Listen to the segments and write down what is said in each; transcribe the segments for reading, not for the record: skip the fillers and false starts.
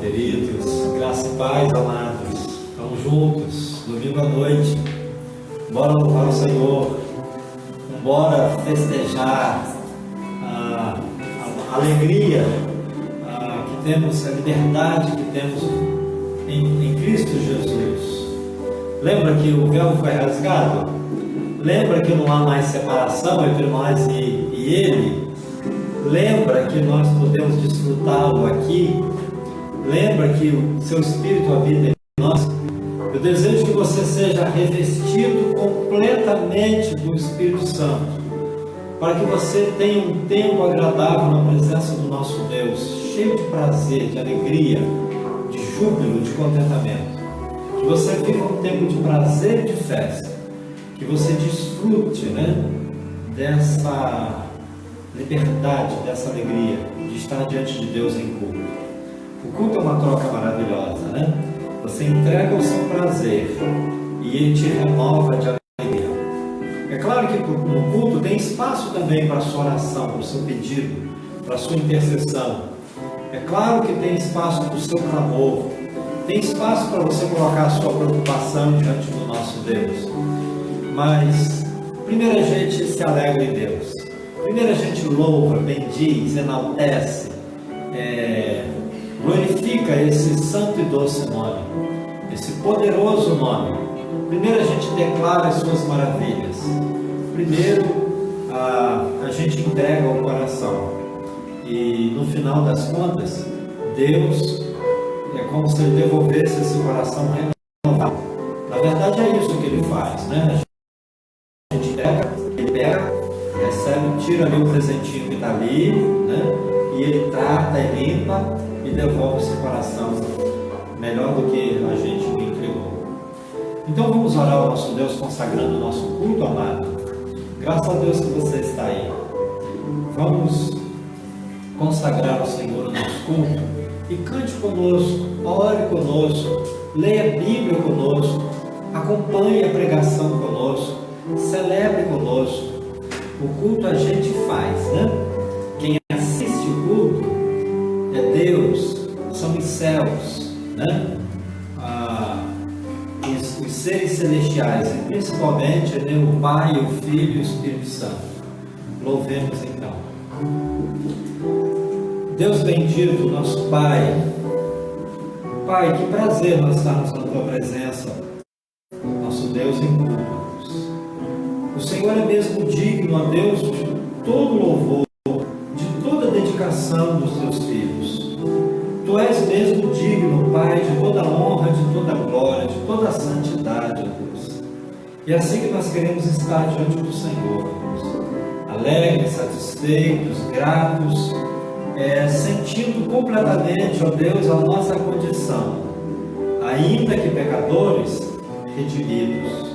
Queridos, graça e paz, amados, estamos juntos, domingo à noite. Bora louvar o Senhor, bora festejar a alegria que temos, a liberdade que temos em Cristo Jesus. Lembra que o véu foi rasgado? Lembra que não há mais separação entre nós e Ele? Lembra que nós podemos desfrutá-lo aqui? Lembra que o seu Espírito habita em nós? Eu desejo que você seja revestido completamente do Espírito Santo, para que você tenha um tempo agradável na presença do nosso Deus, cheio de prazer, de alegria, de júbilo, de contentamento. Que você viva um tempo de prazer e de festa, que você desfrute, dessa liberdade, dessa alegria de estar diante de Deus em culto. O culto é uma troca maravilhosa, Você entrega o seu prazer e Ele te renova de alegria. É claro que no culto tem espaço também para a sua oração, para o seu pedido, para a sua intercessão. É claro que tem espaço para o seu clamor, tem espaço para você colocar a sua preocupação diante do nosso Deus. Mas primeiro a gente se alegra em Deus. Primeiro a gente louva, bendiz, enaltece, glorifica esse santo e doce nome, esse poderoso nome. Primeiro a gente declara as suas maravilhas. Primeiro a gente entrega o coração. E no final das contas, Deus é como se Ele devolvesse esse coração renovado. Na verdade é isso que Ele faz, A gente entrega, Ele pega, recebe, tira ali o presentinho que está ali, e Ele trata, limpa e devolve esse coração melhor do que a gente o entregou. Então vamos orar ao nosso Deus, consagrando o nosso culto, amado. Graças a Deus que você está aí. Vamos consagrar ao Senhor o nosso culto e cante conosco, ore conosco, leia a Bíblia conosco, acompanhe a pregação conosco, celebre conosco. O culto a gente faz, Quem assiste o culto é Deus, são os céus, os seres celestiais, e principalmente o Pai, o Filho e o Espírito Santo. Louvemos então. Deus bendito, nosso Pai. Pai, que prazer nós estarmos na Tua presença, nosso Deus em culto. O Senhor é mesmo digno, ó Deus, de todo louvor, de toda dedicação dos Teus filhos. Tu és mesmo digno, Pai, de toda honra, de toda glória, de toda santidade, ó Deus. E é assim que nós queremos estar diante do Senhor, ó Deus. Alegres, satisfeitos, gratos, sentindo completamente, ó Deus, a nossa condição, ainda que pecadores, redimidos,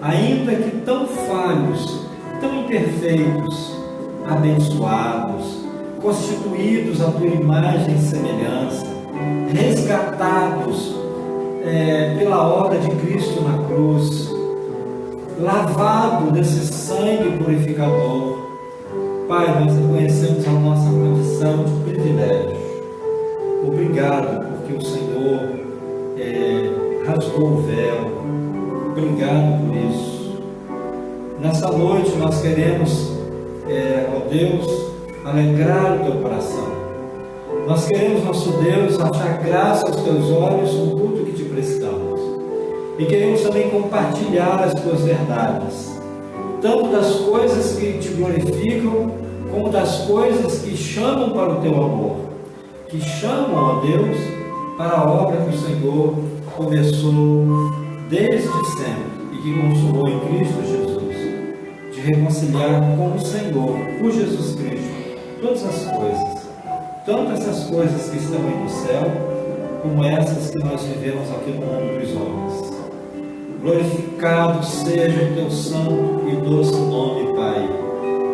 ainda que tão falhos, tão imperfeitos, abençoados, constituídos à tua imagem e semelhança, resgatados pela obra de Cristo na cruz, lavado desse sangue purificador. Pai, nós reconhecemos a nossa condição de privilégio. Obrigado porque o Senhor rasgou o véu. Obrigado por isso. Nessa noite nós queremos, ó Deus, alegrar o teu coração. Nós queremos, nosso Deus, achar graça aos teus olhos no culto que te prestamos. E queremos também compartilhar as tuas verdades, tanto das coisas que te glorificam, como das coisas que chamam para o teu amor, que chamam, ó Deus, para a obra que o Senhor começou desde sempre e que consumou em Cristo Jesus, de reconciliar com o Senhor, por Jesus Cristo, todas as coisas, tanto essas coisas que estão aí no céu, como essas que nós vivemos aqui no mundo dos homens. Glorificado seja o teu santo e doce nome, Pai.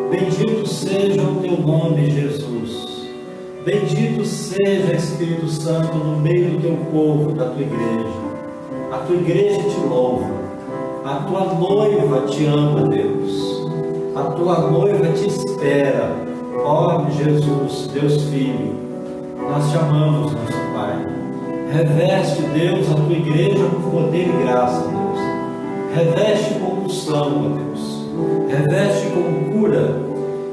Bendito seja o teu nome, Jesus. Bendito seja, Espírito Santo, no meio do teu povo, da tua igreja. A tua igreja te louva. A tua noiva te ama, Deus. A tua noiva te espera. Ó Jesus, Deus Filho, Nós te amamos, nosso Pai. Reveste, Deus, a tua igreja com poder e graça, Deus. Reveste com unção, ó Deus. Reveste com cura.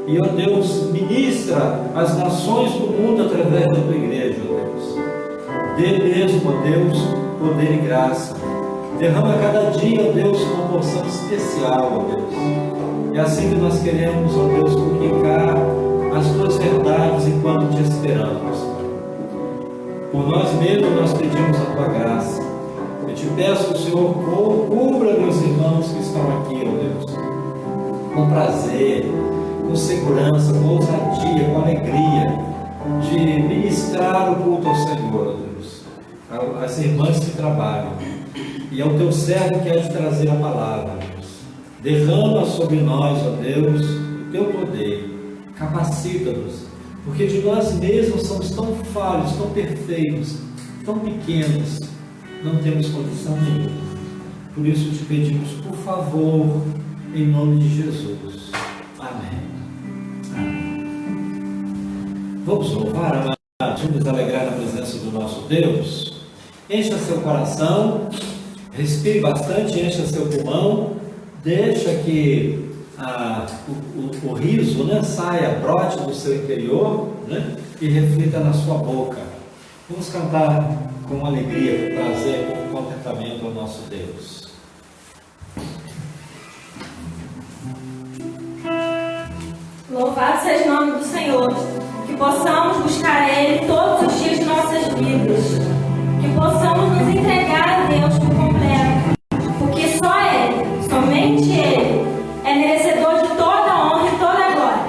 E, ó Deus, ministra as nações do mundo através da tua igreja, ó Deus. Dê mesmo, ó Deus, poder e graça. Derrama cada dia, ó Deus, uma porção especial, ó Deus. É assim que nós queremos, ó Deus, comunicar as tuas verdades enquanto te esperamos. Por nós mesmos nós pedimos a tua graça. Eu te peço, Senhor, cubra meus irmãos que estão aqui, ó Deus, com prazer, com segurança, com ousadia, com alegria, de ministrar o culto ao Senhor, ó Deus, as irmãs que trabalham, e ao teu servo que há de trazer a palavra, Deus. Derrama sobre nós, ó Deus, o teu poder, capacita-nos, porque de nós mesmos somos tão falhos, tão perfeitos, tão pequenos, não temos condição nenhuma. Por isso te pedimos, por favor, em nome de Jesus. Amém. Amém. Vamos louvar, amados, vamos nos alegrar na presença do nosso Deus. Encha seu coração, respire bastante, encha seu pulmão, deixa que o riso, né, saia, brote do seu interior, né, e reflita na sua boca. Vamos cantar com alegria, com prazer, com contentamento ao nosso Deus. Louvado seja o nome do Senhor, que possamos buscar Ele todos os dias de nossas vidas, que possamos nos entregar a Deus por completo, porque só Ele, somente Ele, é merecedor de toda a honra e toda a glória.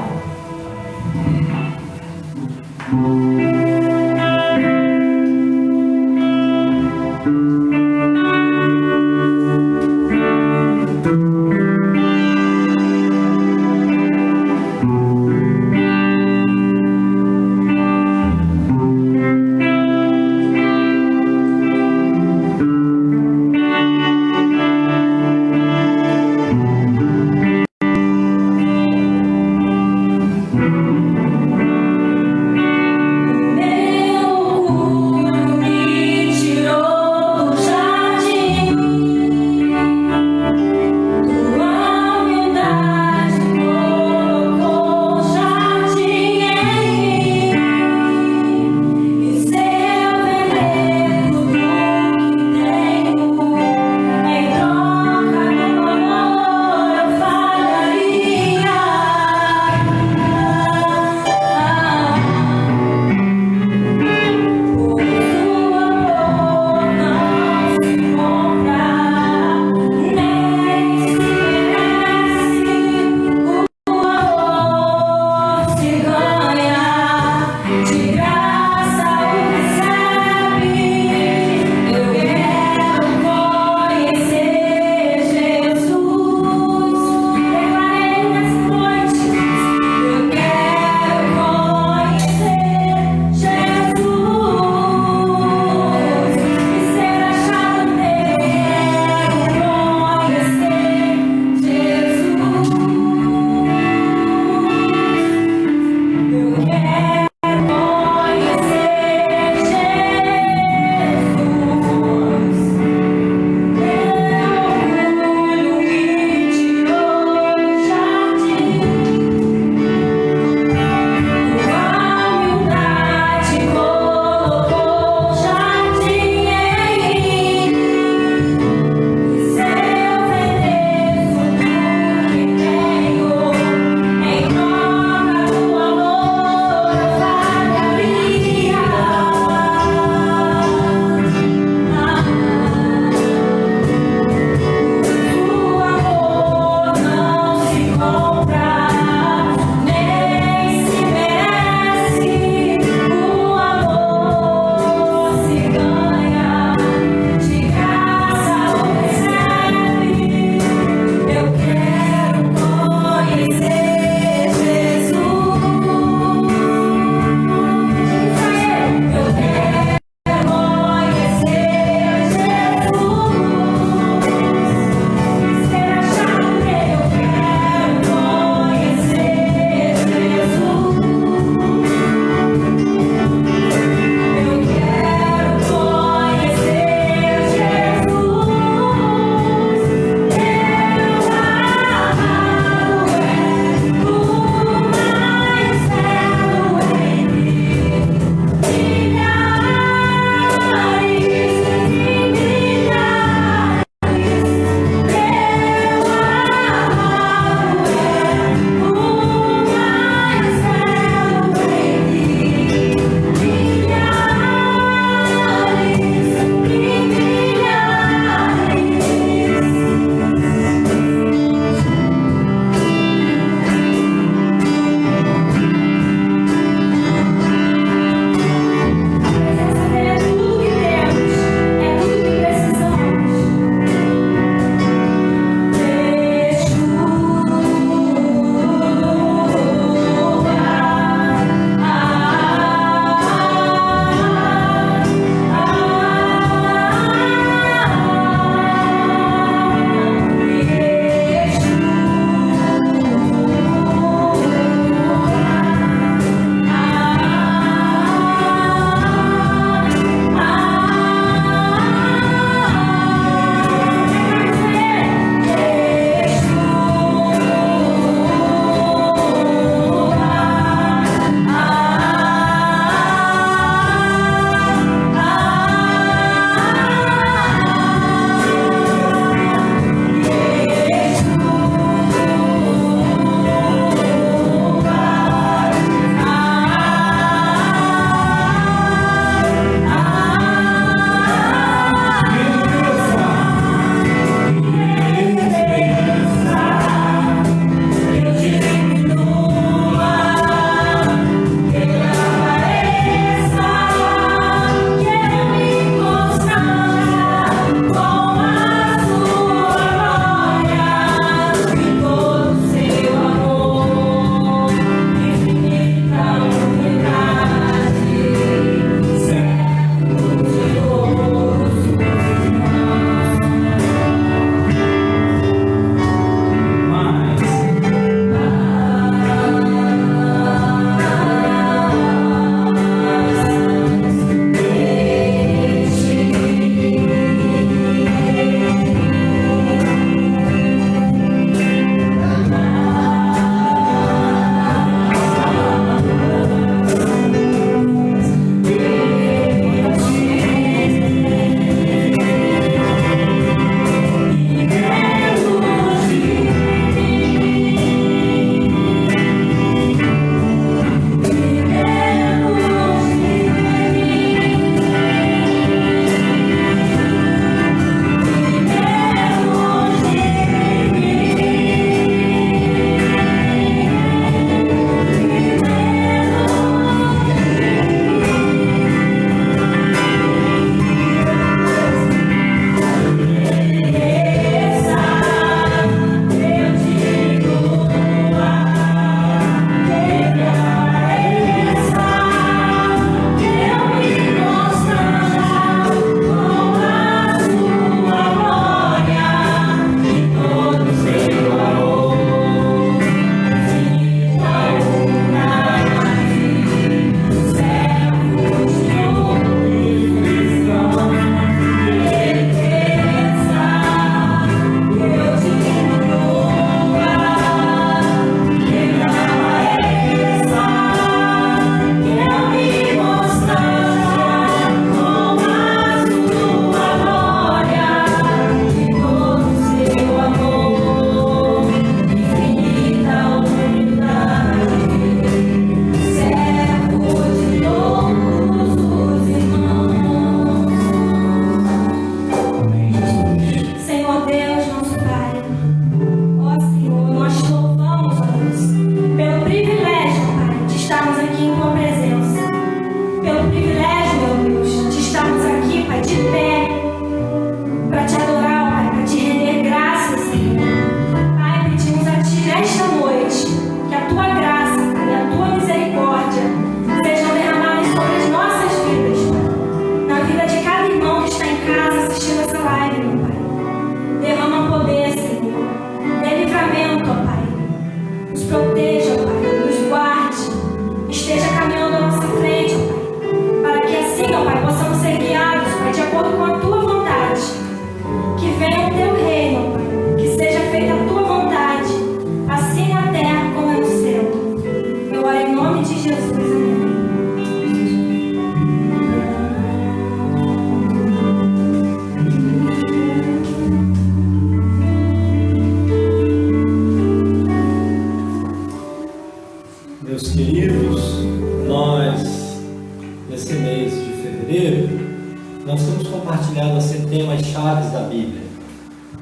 nós temos compartilhado assim, temas chaves da Bíblia.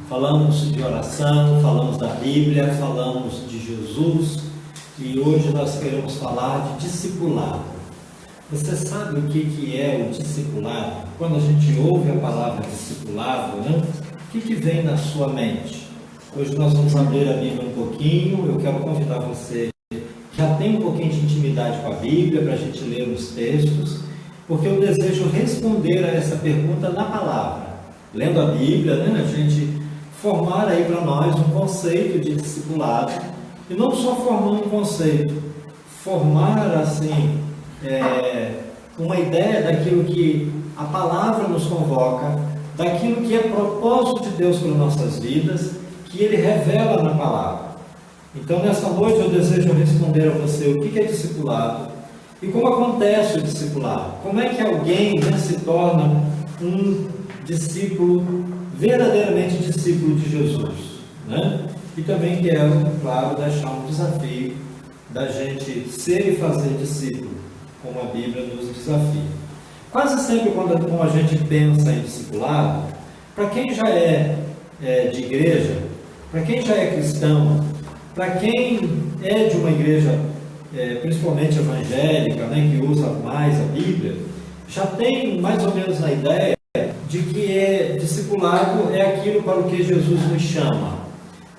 Falamos de oração, falamos da Bíblia, falamos de Jesus e hoje nós queremos falar de discipulado. Você sabe o que é o discipulado? Quando a gente ouve a palavra discipulado, né? O que vem na sua mente? Hoje nós vamos abrir a Bíblia um pouquinho. Eu quero convidar você que já tem um pouquinho de intimidade com a Bíblia para a gente ler os textos, porque eu desejo responder a essa pergunta na palavra. Lendo a Bíblia, né? A gente formar aí para nós um conceito de discipulado, e não só formar um conceito, formar assim uma ideia daquilo que a palavra nos convoca, daquilo que é propósito de Deus para nossas vidas, que Ele revela na palavra. Então nessa noite eu desejo responder a você o que é discipulado e como acontece o discipulado, como é que alguém se torna um discípulo, verdadeiramente discípulo de Jesus, né? E também quero, claro, deixar um desafio da gente ser e fazer discípulo, como a Bíblia nos desafia. Quase sempre quando a gente pensa em discipulado, para quem já é de igreja, para quem já é cristão, para quem é de uma igreja principalmente evangélica, né, que usa mais a Bíblia, já tem mais ou menos a ideia de que discipulado é aquilo para o que Jesus nos chama.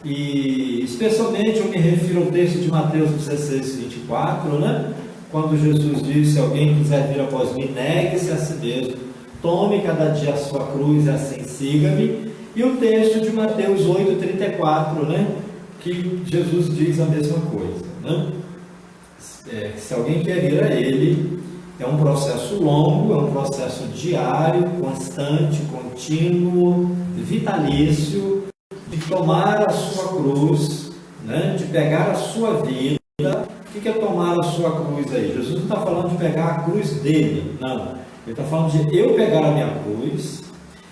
E especialmente eu me refiro ao texto de Mateus 16, 24, né? Quando Jesus disse: se alguém quiser vir após mim, negue-se a si mesmo, tome cada dia a sua cruz e assim siga-me. E o texto de Mateus 8, 34, né? Que Jesus diz a mesma coisa, né? Que se alguém quer ir a Ele, é um processo longo, é um processo diário, constante, contínuo, vitalício, de tomar a sua cruz, né? De pegar a sua vida. O que é tomar a sua cruz aí? Jesus não está falando de pegar a cruz dele, não. Ele está falando de eu pegar a minha cruz,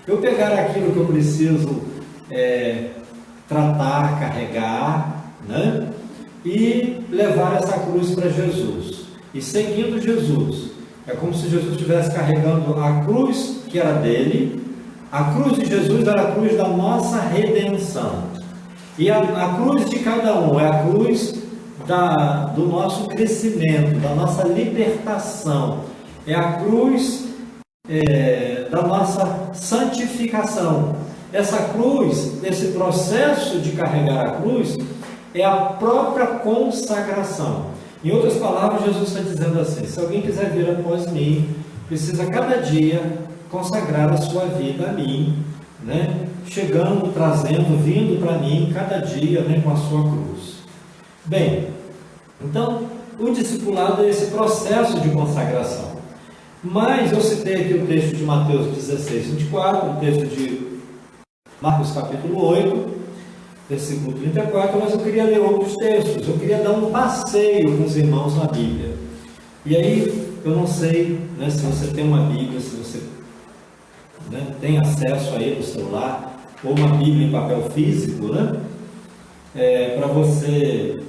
eu pegar aquilo que eu preciso tratar, carregar, né? E levar essa cruz para Jesus. E seguindo Jesus, é como se Jesus estivesse carregando a cruz que era dele. A cruz de Jesus era a cruz da nossa redenção. E a cruz de cada um é a cruz do nosso crescimento, da nossa libertação. É a cruz da nossa santificação. Essa cruz, esse processo de carregar a cruz, é a própria consagração. Em outras palavras, Jesus está dizendo assim: se alguém quiser vir após mim, precisa cada dia consagrar a sua vida a mim, né? Chegando, trazendo, vindo para mim cada dia, né, com a sua cruz. Bem, então o discipulado é esse processo de consagração. Mas eu citei aqui o texto de Mateus 16, 24, o texto de Marcos capítulo 8, versículo 34, mas eu queria ler outros textos, eu queria dar um passeio com os irmãos na Bíblia. E aí, eu não sei, né, se você tem uma Bíblia, se você, né, tem acesso aí no celular, ou uma Bíblia em papel físico, né, para você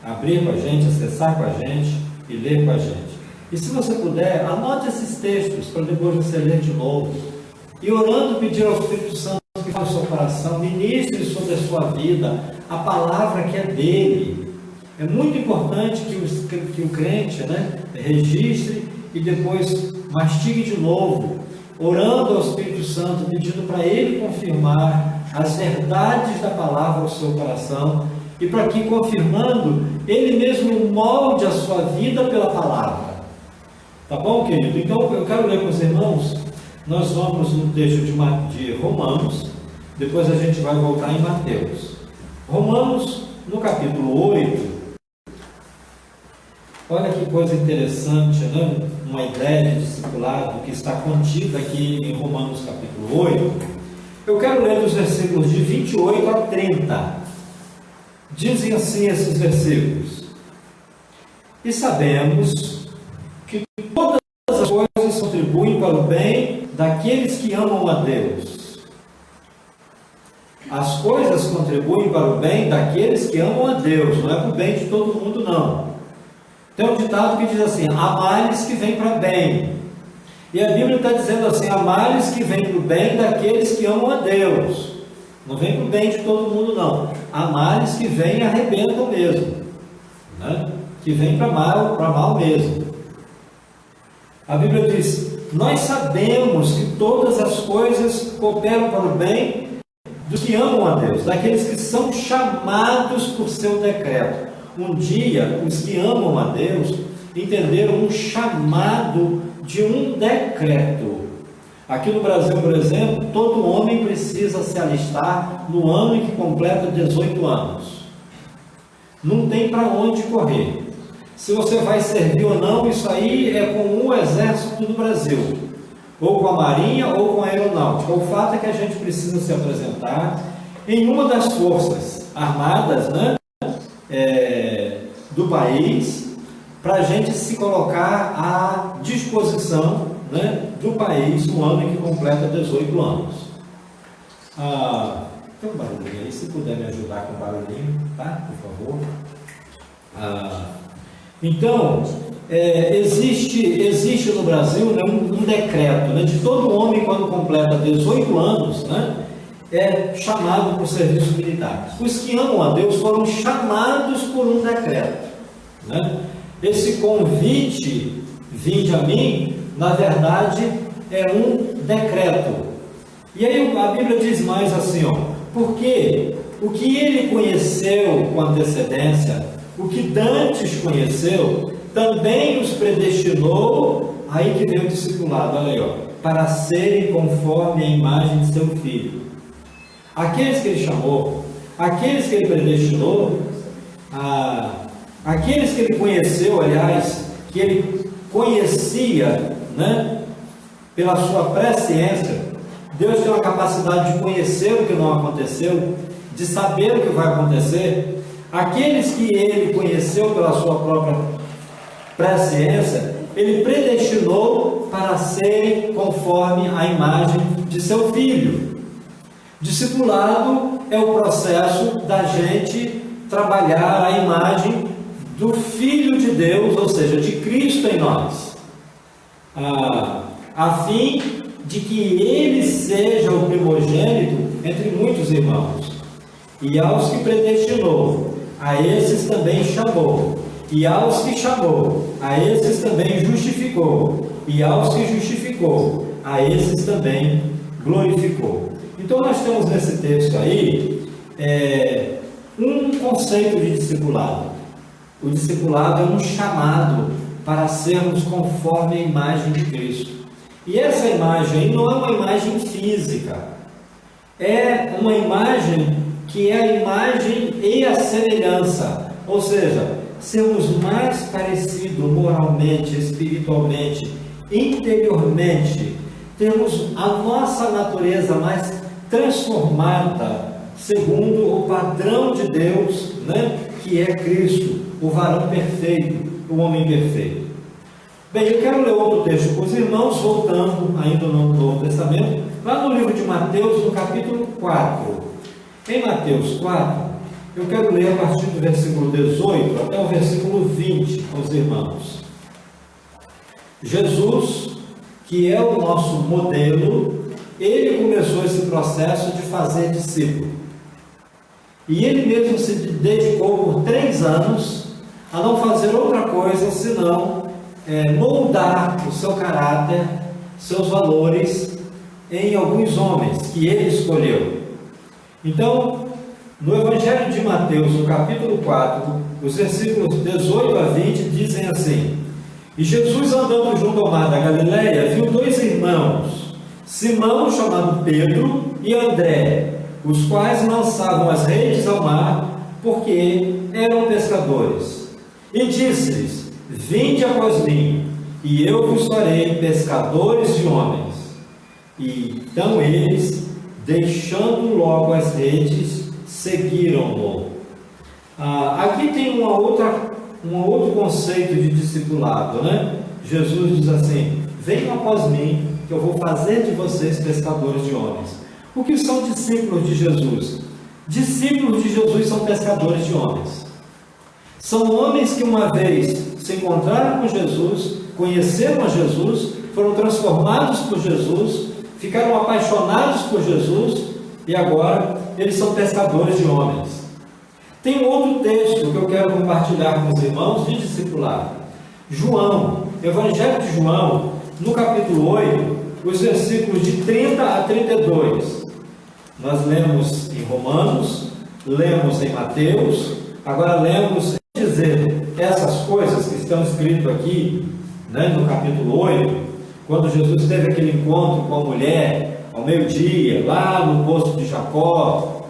abrir com a gente, acessar com a gente e ler com a gente. E se você puder, anote esses textos para depois você ler de novo. E orando, pedir ao Espírito Santo que faça o seu coração, ministre sobre a sua vida a palavra que é dele. É muito importante que o crente, né, registre e depois mastigue de novo, orando ao Espírito Santo, pedindo para ele confirmar as verdades da palavra ao seu coração, e para que, confirmando, ele mesmo molde a sua vida pela palavra. Tá bom, querido? Então eu quero ler com os irmãos. Nós vamos no texto de Romanos, depois a gente vai voltar em Mateus. Romanos, no capítulo 8, olha que coisa interessante, né? Uma ideia de discipulado que está contida aqui em Romanos capítulo 8. Eu quero ler dos versículos de 28 a 30. Dizem assim esses versículos: e sabemos que todas as coisas contribuem para o bem daqueles que amam a Deus. As coisas contribuem para o bem daqueles que amam a Deus, não é para o bem de todo mundo, não. Tem um ditado que diz assim: há males que vêm para bem. E a Bíblia está dizendo assim: há males que vêm para o bem daqueles que amam a Deus. Não vem para o bem de todo mundo, não. Há males que vêm e arrebentam mesmo, né? Que vêm para mal mesmo. A Bíblia diz: nós sabemos que todas as coisas cooperam para o bem dos que amam a Deus, daqueles que são chamados por seu decreto. Um dia, os que amam a Deus entenderam um chamado de um decreto. Aqui no Brasil, por exemplo, todo homem precisa se alistar no ano em que completa 18 anos. Não tem para onde correr. Se você vai servir ou não, isso aí é com o Exército do Brasil, ou com a Marinha, ou com a Aeronáutica. O fato é que a gente precisa se apresentar em uma das forças armadas, né, do país, para a gente se colocar à disposição, né, do país no ano em que completa 18 anos. Tem um barulhinho aí, se puder me ajudar com o barulhinho, tá? Por favor. Então, existe no Brasil, né, um decreto, né, de todo homem quando completa 18 anos, né, é chamado para o serviço militar. Os que amam a Deus foram chamados por um decreto, né? Esse convite, vinde a mim, na verdade é um decreto. E aí a Bíblia diz mais assim, porque o que ele conheceu com antecedência, o que dantes conheceu, também os predestinou, aí que vem o discipulado, olha aí, para serem conforme a imagem de seu filho. Aqueles que ele chamou, aqueles que ele predestinou, aqueles que ele conheceu, aliás, que ele conhecia, né, pela sua presciência. Deus tem uma capacidade de conhecer o que não aconteceu, de saber o que vai acontecer. Aqueles que ele conheceu pela sua própria presciência, ele predestinou para serem conforme a imagem de seu filho. Discipulado é o processo da gente trabalhar a imagem do Filho de Deus, ou seja, de Cristo em nós, a fim de que ele seja o primogênito entre muitos irmãos. E aos que predestinou, a esses também chamou. E aos que chamou, a esses também justificou. E aos que justificou, a esses também glorificou. Então nós temos nesse texto aí um conceito de discipulado. O discipulado é um chamado para sermos conforme a imagem de Cristo. E essa imagem não é uma imagem física, é uma imagem que é a imagem e a semelhança, ou seja, sermos mais parecidos moralmente, espiritualmente, interiormente, temos a nossa natureza mais transformada segundo o padrão de Deus, né, que é Cristo, o varão perfeito, o homem perfeito. Bem, eu quero ler outro texto com os irmãos, voltando ainda no Novo Testamento, lá no livro de Mateus, no capítulo 4. Em Mateus 4, eu quero ler a partir do versículo 18 até o versículo 20 aos irmãos. Jesus, que é o nosso modelo, ele começou esse processo de fazer discípulo. E ele mesmo se dedicou por 3 anos a não fazer outra coisa senão moldar o seu caráter, seus valores em alguns homens que ele escolheu. Então, no Evangelho de Mateus, no capítulo 4, os versículos 18 a 20 dizem assim: E Jesus, andando junto ao mar da Galileia, viu 2 irmãos, Simão, chamado Pedro, e André, os quais lançavam as redes ao mar, porque eram pescadores. E disse-lhes: Vinde após mim, e eu vos farei pescadores de homens. E então eles, deixando logo as redes, seguiram-no. Aqui tem um outro conceito de discipulado, né? Jesus diz assim: venham após mim, que eu vou fazer de vocês pescadores de homens. O que são discípulos de Jesus? Discípulos de Jesus são pescadores de homens. São homens que uma vez se encontraram com Jesus, conheceram a Jesus, foram transformados por Jesus, ficaram apaixonados por Jesus e agora eles são pescadores de homens. Tem um outro texto que eu quero compartilhar com os irmãos de discipulado. João, Evangelho de João, no capítulo 8, os versículos de 30 a 32. Nós lemos em Romanos, lemos em Mateus, agora lemos em dizer essas coisas que estão escritas aqui, né, no capítulo 8, quando Jesus teve aquele encontro com a mulher ao meio-dia, lá no poço de Jacó.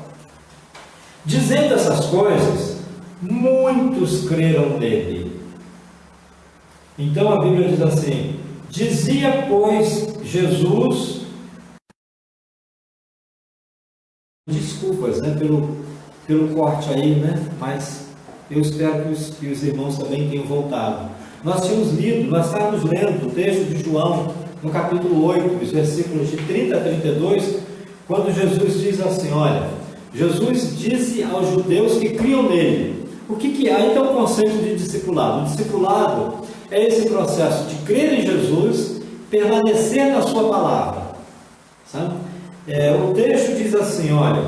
Dizendo essas coisas, muitos creram nele. Então a Bíblia diz assim: dizia, pois, Jesus, desculpas, né, pelo corte aí, né, mas eu espero que os irmãos também tenham voltado. Nós estávamos lendo o texto de João, no capítulo 8, os versículos de 30 a 32, quando Jesus diz assim, olha, Jesus disse aos judeus que criam nele. O que há então o conceito de discipulado? O discipulado é esse processo de crer em Jesus, permanecer na sua palavra. Sabe? O texto diz assim, olha,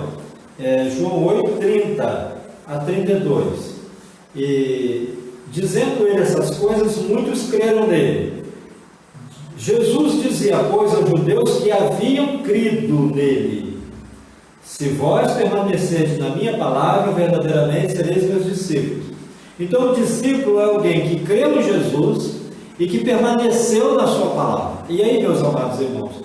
João 8, 30 a 32. E dizendo ele essas coisas, muitos creram nele. Jesus dizia, pois, aos judeus que haviam crido nele: se vós permanecerdes na minha palavra, verdadeiramente sereis meus discípulos. Então, o discípulo é alguém que creu em Jesus e que permaneceu na sua palavra. E aí, meus amados irmãos,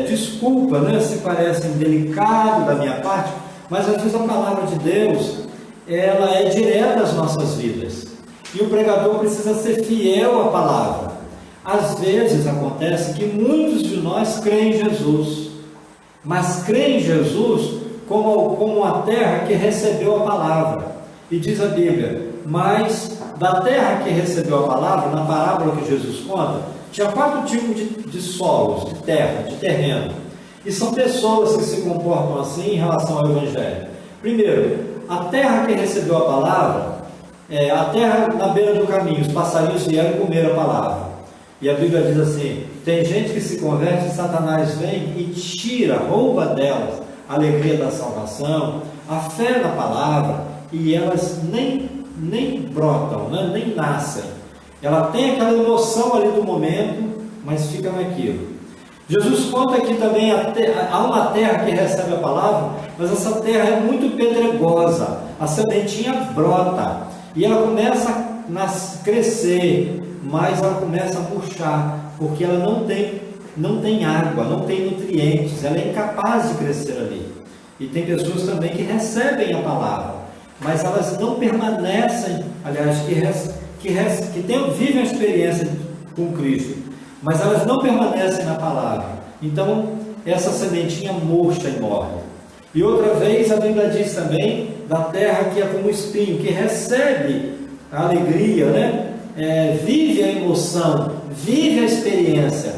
desculpa, né, se parece delicado da minha parte, mas às vezes a palavra de Deus, ela é direta às nossas vidas. E o pregador precisa ser fiel à palavra. Às vezes acontece que muitos de nós creem em Jesus, mas creem em Jesus como a terra que recebeu a palavra. E diz a Bíblia, mas da terra que recebeu a palavra, na parábola que Jesus conta, tinha 4 tipos de solos, de terra, de terreno. E são pessoas que se comportam assim em relação ao Evangelho. Primeiro, a terra que recebeu a palavra, a terra na beira do caminho, os passarinhos vieram comer a palavra. E a Bíblia diz assim, tem gente que se converte e Satanás vem e tira, rouba delas a alegria da salvação, a fé na palavra, e elas nem brotam, né? Nem nascem. Ela tem aquela emoção ali do momento, mas fica naquilo. Jesus conta aqui também, há uma terra que recebe a palavra, mas essa terra é muito pedregosa, a sementinha brota, e ela começa a crescer, mas ela começa a murchar, porque ela não tem água, não tem nutrientes, ela é incapaz de crescer ali. E tem pessoas também que recebem a palavra, mas elas não permanecem, aliás, vivem a experiência com Cristo, mas elas não permanecem na palavra. Então, essa sementinha murcha e morre. E outra vez, a Bíblia diz também da terra que é como espinho, que recebe a alegria, né? Vive a emoção, vive a experiência,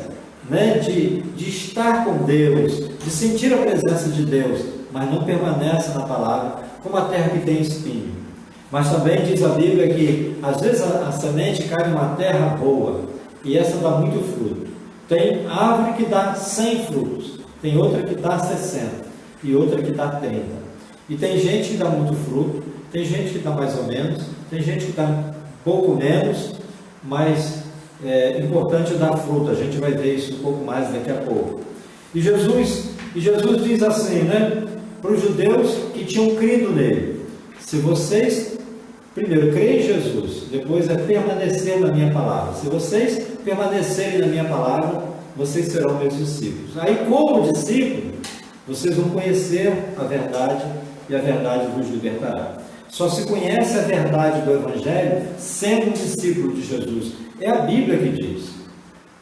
né? de estar com Deus, de sentir a presença de Deus, mas não permanece na palavra, como a terra que tem espinho. Mas também diz a Bíblia que às vezes a semente cai numa terra boa, e essa dá muito fruto. Tem árvore que dá 100 frutos, tem outra que dá 60, e outra que dá 30. E tem gente que dá muito fruto, tem gente que dá mais ou menos, tem gente que dá pouco menos, mas é importante dar fruto. A gente vai ver isso um pouco mais daqui a pouco. E Jesus diz assim, né, para os judeus que tinham crido nele: se vocês primeiro creem em Jesus, depois permanecer na minha palavra. Se vocês permanecerem na minha palavra, vocês serão meus discípulos. Aí, como discípulo, vocês vão conhecer a verdade, e a verdade vos libertará. Só se conhece a verdade do Evangelho sendo um discípulo de Jesus. É a Bíblia que diz.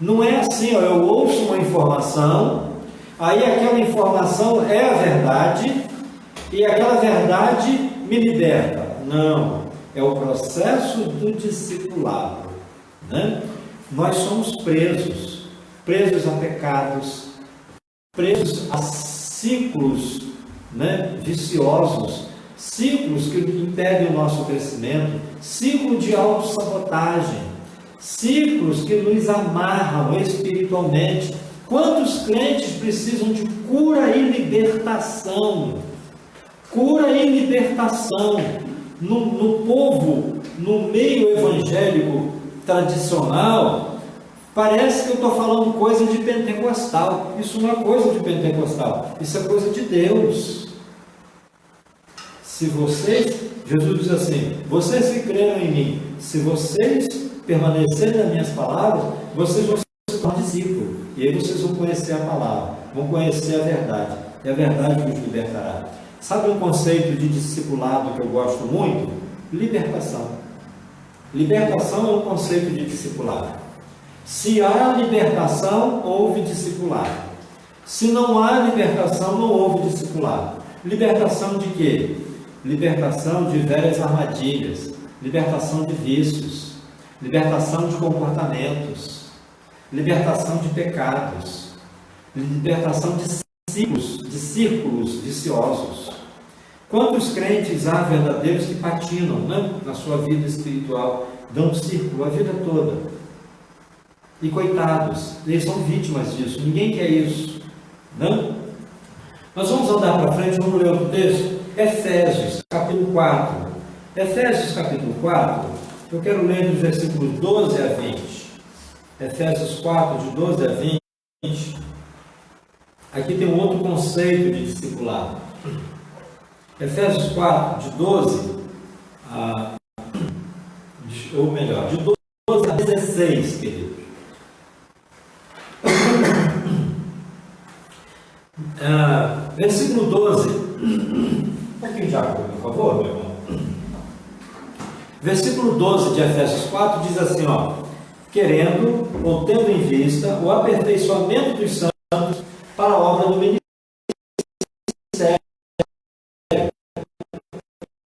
Não é assim, ó, eu ouço uma informação, aí aquela informação é a verdade, e aquela verdade me liberta. Não, é o processo do discipulado, né? Nós somos presos a pecados, presos a ciclos, né, viciosos, ciclos que impedem o nosso crescimento, ciclo de autossabotagem. ciclos que nos amarram espiritualmente. Quantos crentes precisam de cura e libertação? Cura e libertação. No povo, no meio evangélico tradicional, parece que eu estou falando coisa de pentecostal. Isso não é coisa de pentecostal, isso é coisa de Deus. Se vocês, Jesus diz assim, vocês que creram em mim, se vocês permanecerem nas minhas palavras, vocês vão se tornar discípulos, e aí vocês vão conhecer a palavra, vão conhecer a verdade, e a verdade vos libertará. Sabe um conceito de discipulado que eu gosto muito? Libertação. Libertação é um conceito de discipulado. Se há libertação, houve discipulado. Se não há libertação, não houve discipulado. Libertação de quê? Libertação de velhas armadilhas, libertação de vícios, libertação de comportamentos, libertação de pecados, libertação de círculos viciosos. Quantos crentes há verdadeiros que patinam, né, na sua vida espiritual, dão círculo a vida toda? E coitados, eles são vítimas disso, ninguém quer isso, não? Nós vamos andar para frente, vamos ler outro texto, Efésios, capítulo 4. Efésios, capítulo 4, eu quero ler dos versículos 12 a 20. Efésios 4, de 12 a 20. Aqui tem um outro conceito de discipulado. Efésios 4, de 12 a... ou melhor, de 12 a 16, queridos. Versículo 12. Um pouquinho de água, por favor, meu irmão. Versículo 12 de Efésios 4 diz assim, ó, querendo ou tendo em vista o aperfeiçoamento dos santos para a obra do ministério.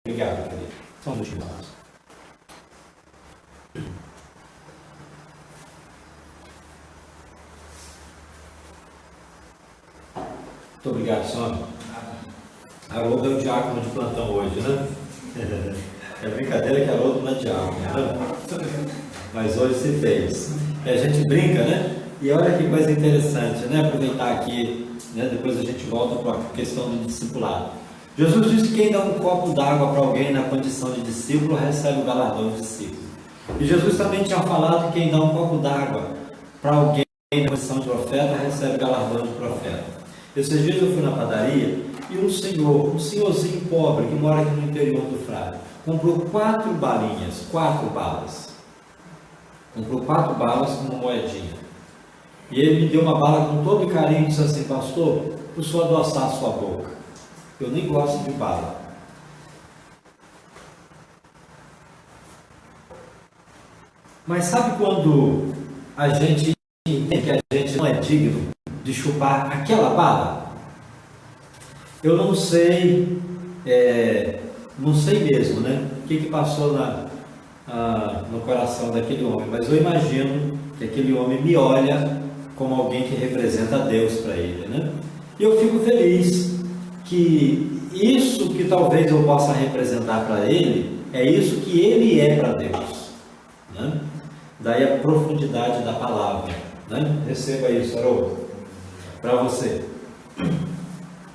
Obrigado, querido. Só um minutinho. Muito obrigado, senhor. Haroldo é o diácono de plantão hoje, né? É brincadeira que Haroldo não é diácono, né? Mas hoje se fez. E a gente brinca, né? E olha que coisa interessante, né? Aproveitar aqui, né? Depois a gente volta para a questão do discipulado. Jesus disse que quem dá um copo d'água para alguém na condição de discípulo recebe o galardão de discípulo. E Jesus também tinha falado que quem dá um copo d'água para alguém na condição de profeta recebe o galardão de profeta. Esses dias eu fui na padaria e um senhorzinho pobre que mora aqui no interior do Frade, comprou 4 balinhas, 4 balas. Comprou 4 balas com uma moedinha. E ele me deu uma bala com todo carinho e disse assim, pastor, eu só adoçar a sua boca. Eu nem gosto de bala. Mas sabe quando a gente entende que a gente não é digno de chupar aquela bala? Eu não sei, não sei mesmo, né? O que passou no coração daquele homem, mas eu imagino que aquele homem me olha como alguém que representa Deus para ele, né? E eu fico feliz que isso que talvez eu possa representar para ele, é isso que ele é para Deus, né? Daí a profundidade da palavra, né? Receba isso, Haroldo, para você.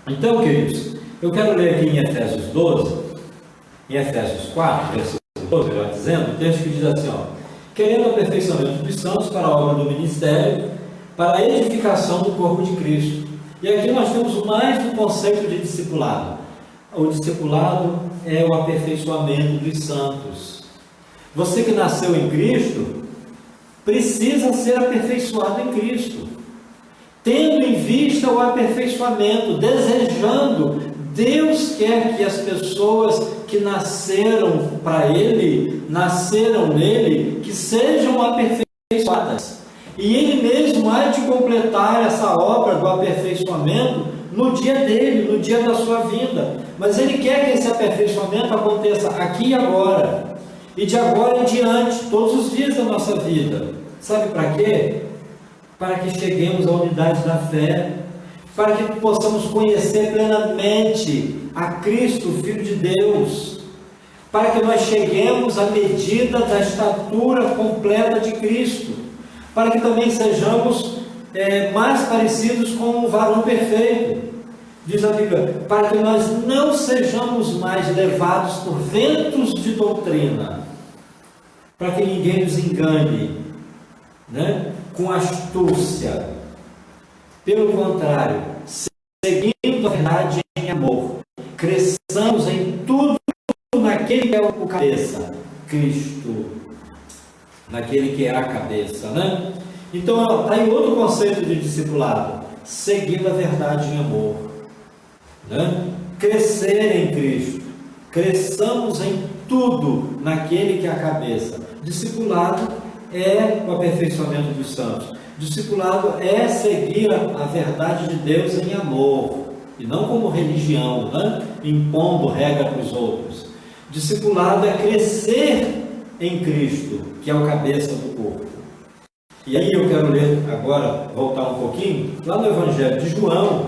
Então, queridos, eu quero ler aqui em Efésios 12, em Efésios 4, versículo 12, melhor dizendo, o texto que diz assim, ó, querendo o aperfeiçoamento dos santos para a obra do ministério, para a edificação do corpo de Cristo. E aqui nós temos mais um conceito de discipulado. O discipulado é o aperfeiçoamento dos santos. Você que nasceu em Cristo, precisa ser aperfeiçoado em Cristo, tendo em vista o aperfeiçoamento, desejando. Deus quer que as pessoas que nasceram para Ele, nasceram nele, que sejam aperfeiçoadas. E Ele mesmo há de completar essa obra do aperfeiçoamento no dia dele, no dia da sua vinda. Mas Ele quer que esse aperfeiçoamento aconteça aqui e agora. E de agora em diante, todos os dias da nossa vida. Sabe para quê? Para que cheguemos à unidade da fé, para que possamos conhecer plenamente a Cristo, Filho de Deus, para que nós cheguemos à medida da estatura completa de Cristo, para que também sejamos mais parecidos com o varão perfeito. Diz a Bíblia, para que nós não sejamos mais levados por ventos de doutrina, para que ninguém nos engane, né, com astúcia. Pelo contrário, seguindo a verdade em amor, cresçamos em tudo naquele que é o cabeça, Cristo, naquele que é a cabeça, né? Então, está em outro conceito de discipulado, seguindo a verdade em amor, né? Crescer em Cristo, cresçamos em tudo naquele que é a cabeça. Discipulado é o aperfeiçoamento dos santos. Discipulado é seguir a verdade de Deus em amor, e não como religião, né? Impondo regra para os outros. Discipulado é crescer em Cristo, que é o cabeça do corpo. E aí eu quero ler agora, voltar um pouquinho, lá no Evangelho de João,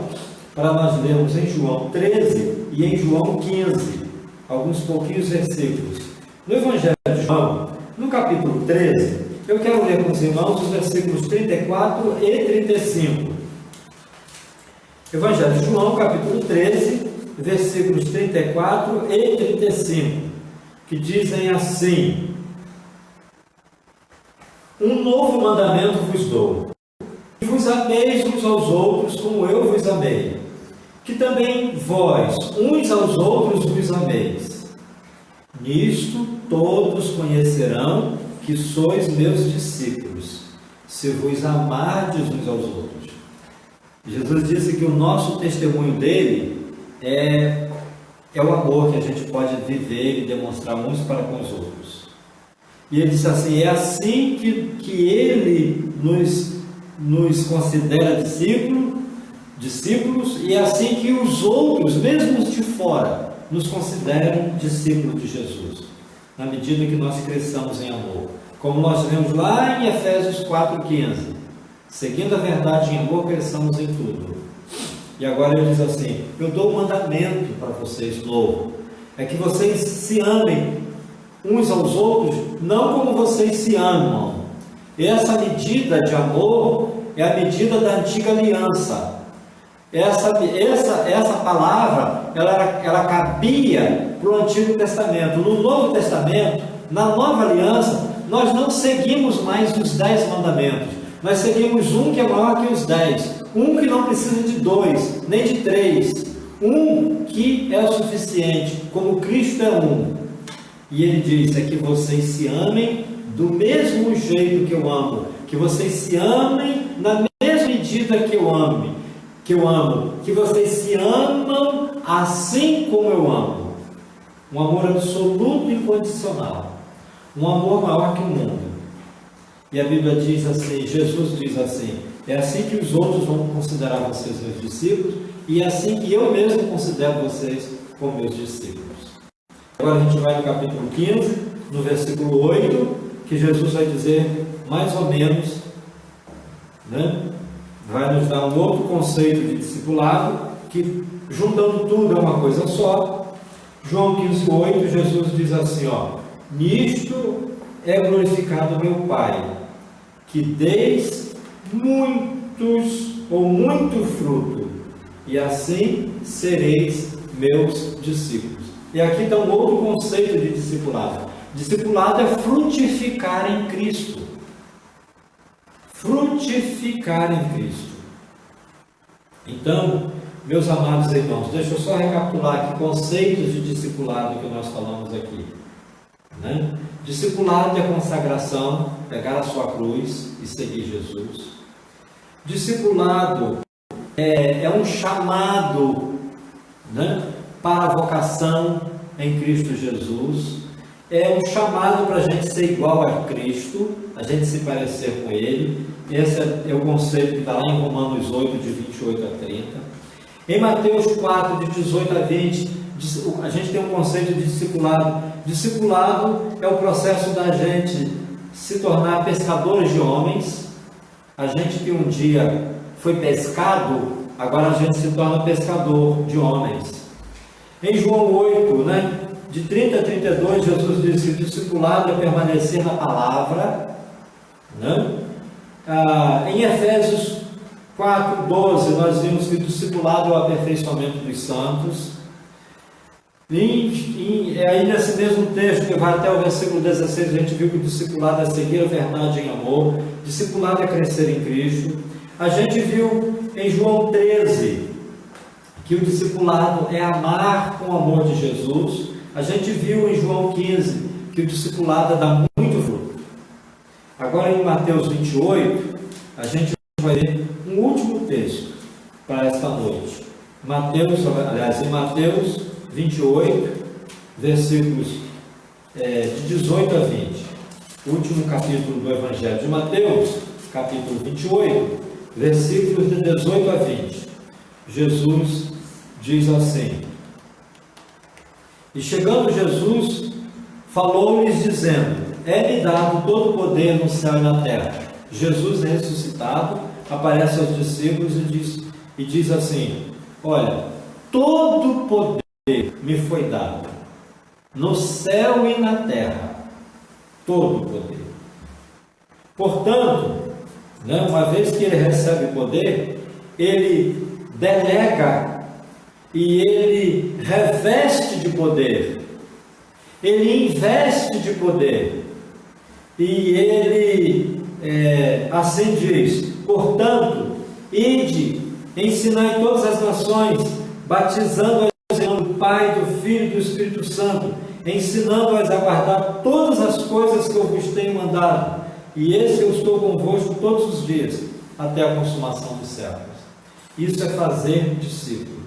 para nós lermos em João 13 e em João 15, alguns pouquinhos versículos. No Evangelho de João, no capítulo 13, eu quero ler com os irmãos os versículos 34 e 35. Evangelho de João, capítulo 13, versículos 34 e 35, que dizem assim: um novo mandamento vos dou, que vos ameis uns aos outros como eu vos amei, que também vós uns aos outros vos ameis. Nisto todos conhecerão que sois meus discípulos, se vos amardes uns aos outros. Jesus disse que o nosso testemunho dele é o amor que a gente pode viver e demonstrar uns para com os outros. E ele disse assim, é assim que ele nos considera discípulos, e é assim que os outros, mesmo os de fora, nos consideram discípulos de Jesus, na medida que nós cresçamos em amor. Como nós vemos lá em Efésios 4,15, seguindo a verdade em amor, cresçamos em tudo. E agora ele diz assim, eu dou um mandamento para vocês novo, é que vocês se amem uns aos outros, não como vocês se amam. Essa medida de amor é a medida da antiga aliança. Essa palavra, ela cabia para o Antigo Testamento. No Novo Testamento, na Nova Aliança, nós não seguimos mais os 10 mandamentos. Nós seguimos um que é maior que os 10. Um que não precisa de 2, nem de 3. Um que é o suficiente, como Cristo é um. E ele diz, é que vocês se amem do mesmo jeito que eu amo. Que vocês se amem na mesma medida que eu amo. Que vocês se amam assim como eu amo. Um amor absoluto e incondicional. Um amor maior que o mundo. E a Bíblia diz assim, Jesus diz assim, é assim que os outros vão considerar vocês meus discípulos, e é assim que eu mesmo considero vocês como meus discípulos. Agora a gente vai no capítulo 15, no versículo 8, que Jesus vai dizer mais ou menos, né? Vai nos dar um outro conceito de discipulado, que juntando tudo é uma coisa só. João 15, 8, Jesus diz assim, nisto é glorificado meu Pai, que deis muito fruto, e assim sereis meus discípulos. E aqui está um outro conceito de discipulado. Discipulado é frutificar em Cristo. Frutificar em Cristo. Então, meus amados irmãos, deixa eu só recapitular aqui conceitos de discipulado que nós falamos aqui. Né? Discipulado é consagração, pegar a sua cruz e seguir Jesus. Discipulado é um chamado, né, para a vocação em Cristo Jesus. É um chamado para a gente ser igual a Cristo, a gente se parecer com Ele. Esse é o conceito que está lá em Romanos 8, de 28 a 30. Em Mateus 4, de 18 a 20, a gente tem um conceito de discipulado. Discipulado é o processo da gente se tornar pescadores de homens. A gente que um dia foi pescado, agora a gente se torna pescador de homens. Em João 8, né, de 30 a 32, Jesus diz que o discipulado é permanecer na palavra, né? Em Efésios 4:12, nós vimos que o discipulado é o aperfeiçoamento dos santos. Aí nesse mesmo texto, que vai até o versículo 16, a gente viu que o discipulado é seguir a verdade em amor, discipulado é crescer em Cristo. A gente viu em João 13 que o discipulado é amar com o amor de Jesus. A gente viu em João 15 que o discipulado dá muito fruto. Agora em Mateus 28, a gente vai ver um último texto para esta noite. Em Mateus 28, versículos de 18 a 20. O último capítulo do Evangelho de Mateus, capítulo 28, versículos de 18 a 20. Jesus diz assim: E chegando Jesus, falou-lhes dizendo: É-me dado todo o poder no céu e na terra. Jesus é ressuscitado, aparece aos discípulos e diz assim: Olha, todo o poder me foi dado no céu e na terra, todo o poder. Portanto, uma vez que ele recebe poder, ele delega e ele reveste de poder, ele investe de poder, e ele assim diz: portanto, ide, ensinai todas as nações, batizando-as em nome do Pai, do Filho e do Espírito Santo, ensinando-as a guardar todas as coisas que eu vos tenho mandado, e eis que eu estou convosco todos os dias, até a consumação dos séculos. Isso é fazer discípulo.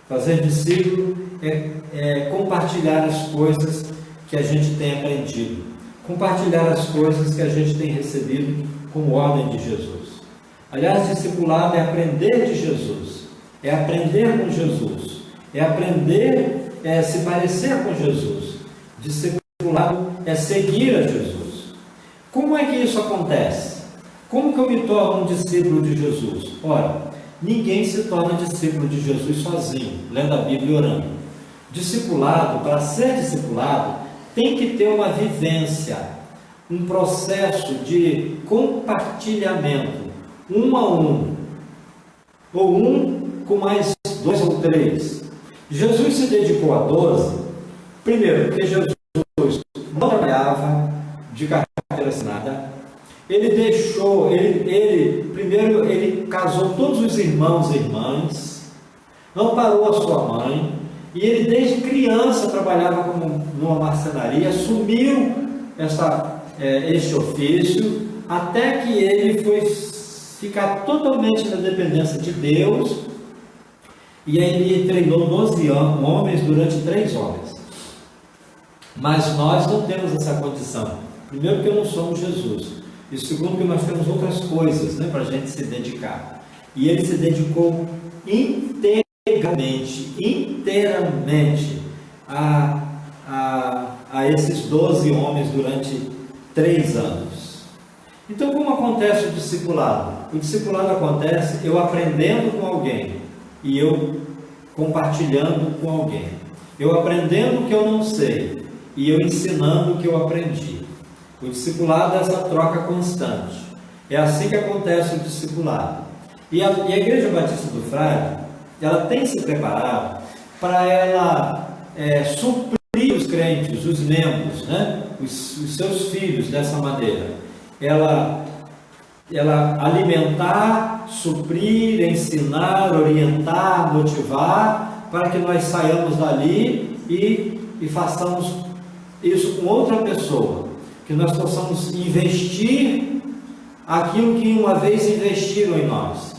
Fazer discípulo é compartilhar as coisas que a gente tem aprendido, compartilhar as coisas que a gente tem recebido como ordem de Jesus. Aliás, discipulado é aprender de Jesus, é aprender com Jesus, é aprender, se parecer com Jesus. Discipulado é seguir a Jesus. Como é que isso acontece? Como que eu me torno um discípulo de Jesus? Ora, ninguém se torna discípulo de Jesus sozinho, lendo a Bíblia e orando. Discipulado, para ser discipulado, tem que ter uma vivência, um processo de compartilhamento, um a um, ou um com mais 2 ou 3. Jesus se dedicou a 12, primeiro, porque Jesus não trabalhava de carteira assinada. Ele deixou, primeiro ele casou todos os irmãos e irmãs, amparou a sua mãe, e ele desde criança trabalhava numa marcenaria, assumiu este ofício, até que ele foi ficar totalmente na dependência de Deus, e aí ele treinou 12 homens durante 3 horas. Mas nós não temos essa condição. Primeiro, que não somos Jesus. E segundo, que nós temos outras coisas, para a gente se dedicar. E ele se dedicou inteiramente a esses 12 homens durante 3 anos. Então, como acontece o discipulado? O discipulado acontece eu aprendendo com alguém e eu compartilhando com alguém. Eu aprendendo o que eu não sei e eu ensinando o que eu aprendi. O discipulado é essa troca constante. É assim que acontece o discipulado. E a Igreja Batista do Frade, ela tem se preparado para ela suprir os crentes, os membros, os seus filhos dessa maneira. Ela alimentar, suprir, ensinar, orientar, motivar, para que nós saiamos dali e façamos isso com outra pessoa, que nós possamos investir aquilo que uma vez investiram em nós.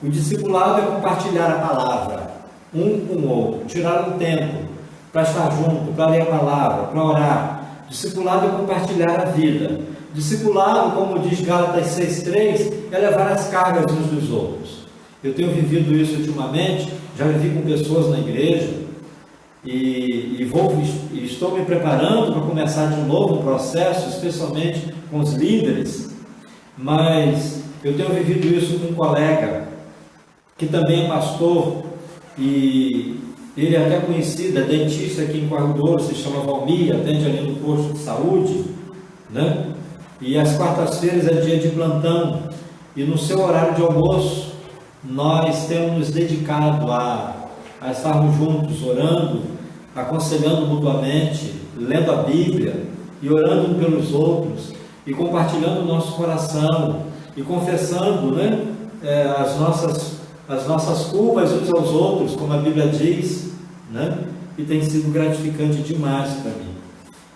O discipulado é compartilhar a palavra, um com o outro, tirar um tempo para estar junto, para ler a palavra, para orar. Discipulado é compartilhar a vida. Discipulado, como diz Gálatas 6,3, é levar as cargas uns dos outros. Eu tenho vivido isso ultimamente, já vivi com pessoas na igreja, e estou me preparando para começar de novo um processo, especialmente com os líderes, mas eu tenho vivido isso com um colega, que também é pastor, e Ele é até conhecido, é dentista aqui em Corredor, se chama Valmir, atende ali no posto de saúde, né? E às quartas-feiras é dia de plantão, e no seu horário de almoço, nós temos nos dedicado a estarmos juntos, orando, aconselhando mutuamente, lendo a Bíblia, e orando uns pelos outros, e compartilhando o nosso coração, e confessando, né, as nossas culpas uns aos outros, como a Bíblia diz, né? E tem sido gratificante demais para mim.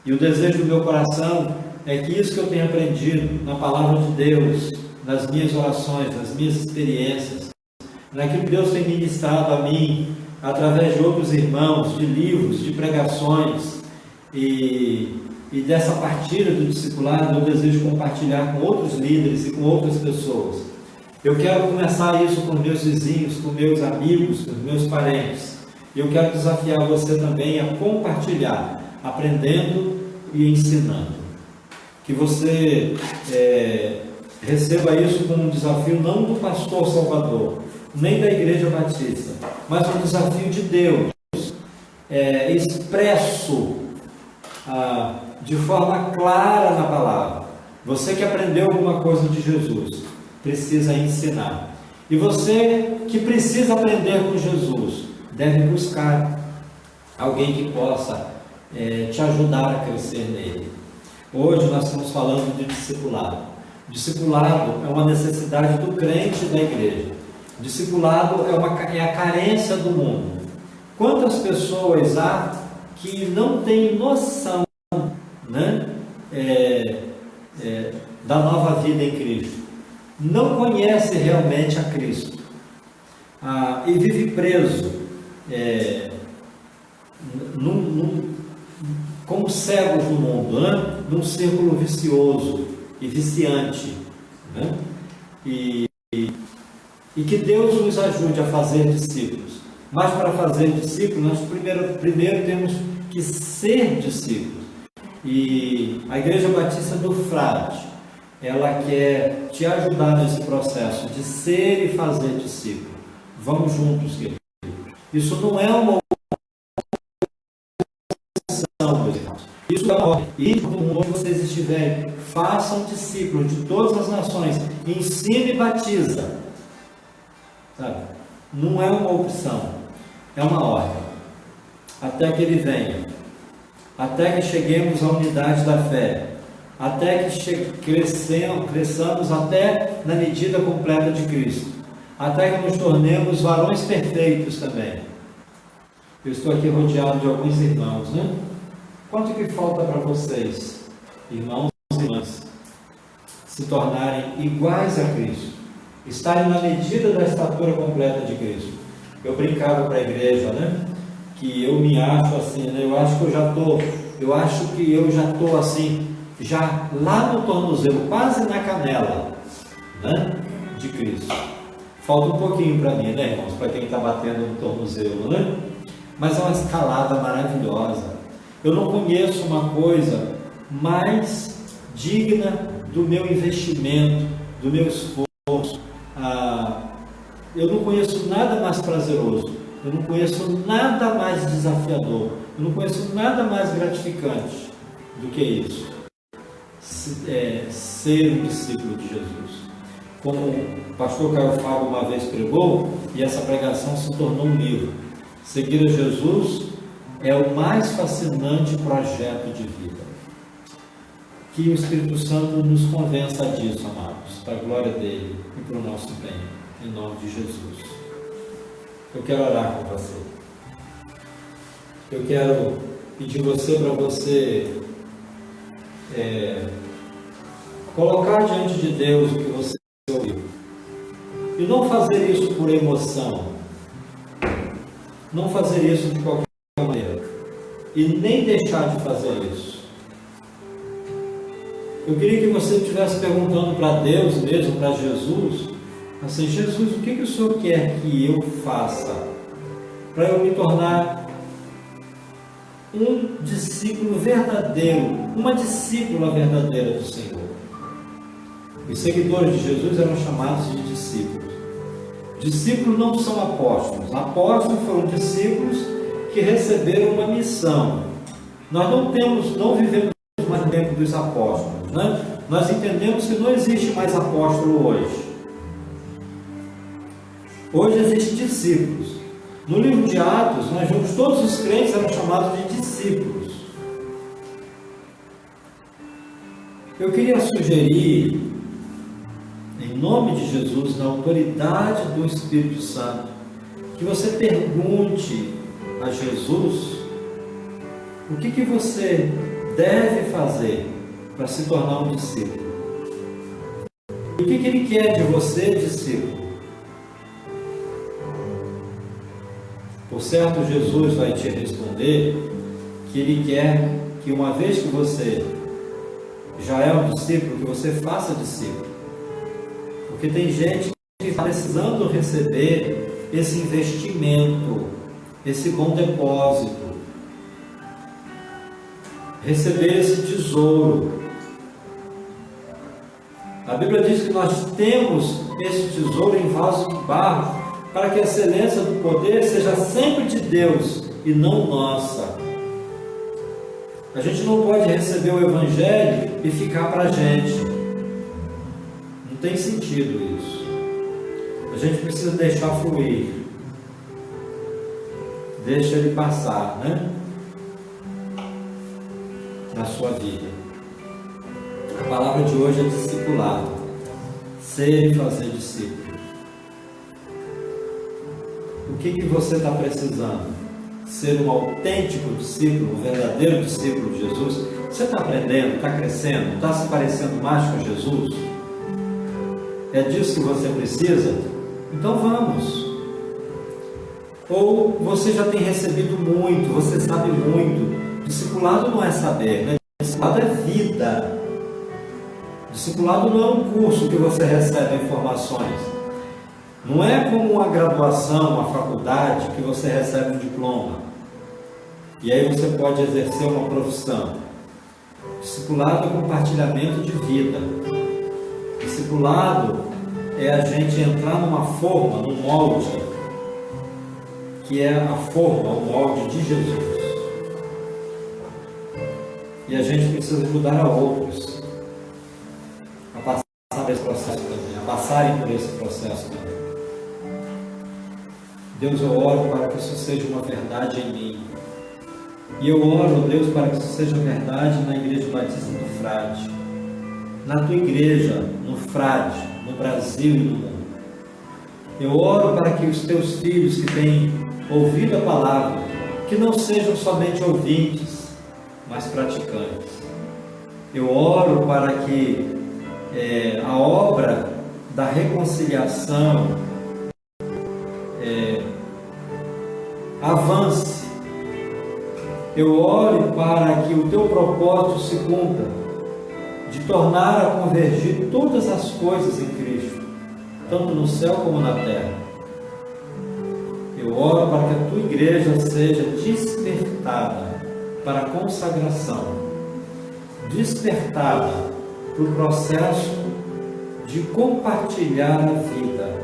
E o desejo do meu coração é que isso que eu tenho aprendido na palavra de Deus, nas minhas orações, nas minhas experiências, naquilo que Deus tem ministrado a mim, através de outros irmãos, de livros, de pregações, e dessa partilha do discipulado, eu desejo compartilhar com outros líderes e com outras pessoas. Eu quero começar isso com meus vizinhos, com meus amigos, com meus parentes. E eu quero desafiar você também a compartilhar, aprendendo e ensinando. Que você receba isso como um desafio não do pastor Salvador, nem da Igreja Batista, mas um desafio de Deus, expresso de forma clara na palavra. Você que aprendeu alguma coisa de Jesus, precisa ensinar. E você que precisa aprender com Jesus, deve buscar alguém que possa te ajudar a crescer nele. Hoje nós estamos falando de discipulado. Discipulado é uma necessidade do crente da igreja. Discipulado é a carência do mundo. Quantas pessoas há que não têm noção, né, da nova vida em Cristo? Não conhece realmente a Cristo, e vive preso como cegos no mundo, né? Num círculo vicioso e viciante, né? E que Deus nos ajude a fazer discípulos. Mas para fazer discípulos, nós primeiro temos que ser discípulos. E a Igreja Batista do Frade, ela quer te ajudar nesse processo de ser e fazer discípulo. Vamos juntos, querido. Isso não é uma opção, meus irmãos. Isso é uma ordem. E onde vocês estiverem, façam discípulos de todas as nações. Ensine e batiza. Sabe? Não é uma opção, é uma ordem. Até que Ele venha. Até que cheguemos à unidade da fé. Até que cresçamos até na medida completa de Cristo. Até que nos tornemos varões perfeitos também. Eu estou aqui rodeado de alguns irmãos, né? Quanto que falta para vocês, irmãos e irmãs, se tornarem iguais a Cristo? Estarem na medida da estatura completa de Cristo. Eu brincava para a igreja, né? Que eu me acho assim, né? Eu acho que eu já estou assim, já lá no tornozelo, quase na canela, né? De Cristo. Falta um pouquinho para mim, né, irmãos? Para quem está batendo no tornozelo, né? Mas é uma escalada maravilhosa. Eu não conheço uma coisa mais digna do meu investimento, do meu esforço. Eu não conheço nada mais prazeroso. Eu não conheço nada mais desafiador. Eu não conheço nada mais gratificante do que isso. Ser um discípulo de Jesus. Como o pastor Caio Fábio uma vez pregou, e essa pregação se tornou um livro. Seguir a Jesus é o mais fascinante projeto de vida. Que o Espírito Santo nos convença disso, amados, para a glória dele e para o nosso bem, em nome de Jesus. Eu quero orar com você. Eu quero pedir para você colocar diante de Deus o que você ouviu. E não fazer isso por emoção. Não fazer isso de qualquer maneira. E nem deixar de fazer isso. Eu queria que você estivesse perguntando para Deus mesmo, para Jesus, assim: Jesus, o que o Senhor quer que eu faça para eu me tornar um discípulo verdadeiro, uma discípula verdadeira do Senhor? Os seguidores de Jesus eram chamados de discípulos. Discípulos não são apóstolos. Apóstolos foram discípulos que receberam uma missão. Nós não vivemos mais no tempo dos apóstolos, né? Nós entendemos que não existe mais apóstolo hoje. Hoje existem discípulos. No livro de Atos, nós vemos todos os crentes eram chamados de discípulos. Eu queria sugerir, em nome de Jesus, na autoridade do Espírito Santo, que você pergunte a Jesus o que você deve fazer para se tornar um discípulo. E o que Ele quer de você, discípulo? Por certo, Jesus vai te responder que Ele quer que, uma vez que você já é um discípulo, que você faça discípulo. Porque tem gente que está precisando receber esse investimento, esse bom depósito, receber esse tesouro. A Bíblia diz que nós temos esse tesouro em vaso de barro, para que a excelência do poder seja sempre de Deus e não nossa. A gente não pode receber o Evangelho e ficar para a gente. Não tem sentido isso. A gente precisa deixar fluir. Deixa ele passar, né? Na sua vida. A palavra de hoje é discipulado. Ser e fazer discípulo. O que você está precisando? Ser um autêntico discípulo, um verdadeiro discípulo de Jesus? Você está aprendendo, está crescendo, está se parecendo mais com Jesus? É disso que você precisa? Então vamos. Ou você já tem recebido muito, você sabe muito. Discipulado não é saber, né? Discipulado é vida. Discipulado não é um curso que você recebe informações. Não é como uma graduação, uma faculdade, que você recebe um diploma. E aí você pode exercer uma profissão. Discipulado é compartilhamento de vida. Discipulado é a gente entrar numa forma, num molde, que é a forma, o molde de Jesus. E a gente precisa ajudar a outros a passar por esse processo também, a passarem por esse processo também. Deus, eu oro para que isso seja uma verdade em mim. E eu oro, Deus, para que isso seja verdade na Igreja Batista do Frade. Na tua igreja, no Frade, no Brasil e no mundo. Eu oro para que os teus filhos que têm ouvido a palavra, que não sejam somente ouvintes, mas praticantes. Eu oro para que a obra da reconciliação avance. Eu oro para que o teu propósito se cumpra, de tornar a convergir todas as coisas em Cristo, tanto no céu como na terra. Eu oro para que a tua igreja seja despertada para a consagração, despertada para o processo de compartilhar a vida.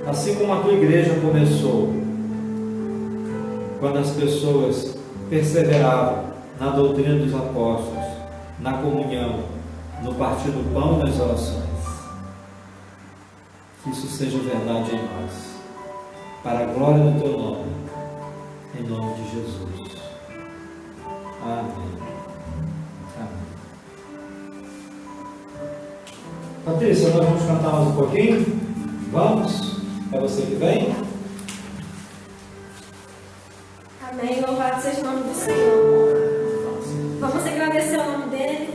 Assim como a tua igreja começou, quando as pessoas perseveravam na doutrina dos apóstolos, na comunhão, no partir do pão e nas orações. Que isso seja verdade em nós, para a glória do teu nome, em nome de Jesus. Amém. Amém. Patrícia, nós vamos cantar mais um pouquinho? Vamos? É você que vem? Amém. Louvado seja o nome do Senhor. Vamos agradecer o nome dele.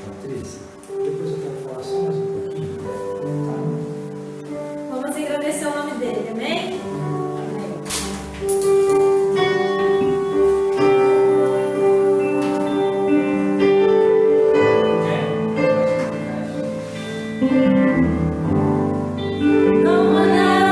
Patrícia, depois eu quero falar só mais um pouquinho. Tá? Vamos agradecer o nome dele. Amém? Não há nada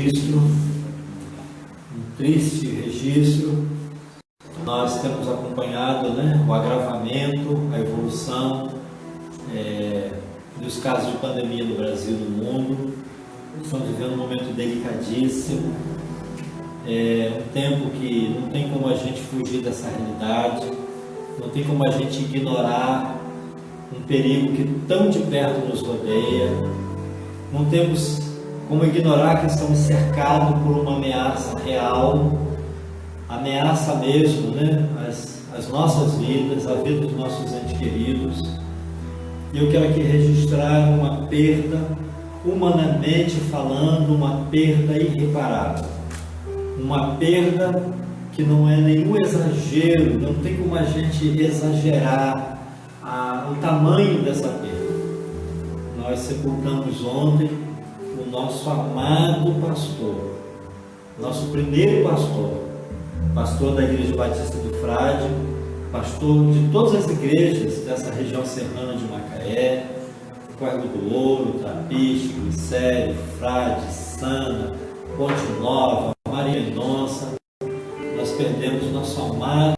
registro, um triste registro. Nós temos acompanhado, né, o agravamento, a evolução dos casos de pandemia no Brasil e no mundo. Estamos vivendo um momento delicadíssimo, um tempo que não tem como a gente fugir dessa realidade, não tem como a gente ignorar um perigo que tão de perto nos rodeia, não temos como ignorar que estamos cercados por uma ameaça real, ameaça mesmo, né, as nossas vidas, a vida dos nossos entes queridos. E eu quero aqui registrar uma perda, humanamente falando, uma perda irreparável, uma perda que não é nenhum exagero, não tem como a gente exagerar o tamanho dessa perda. Nós sepultamos ontem o nosso amado pastor, nosso primeiro pastor da Igreja Batista do Frade, pastor de todas as igrejas dessa região serrana de Macaé, Córrego do Ouro, Trapiche, Glicério, Frade, Sana, Ponte Nova, Maria Mendonça. Nós perdemos nosso amado,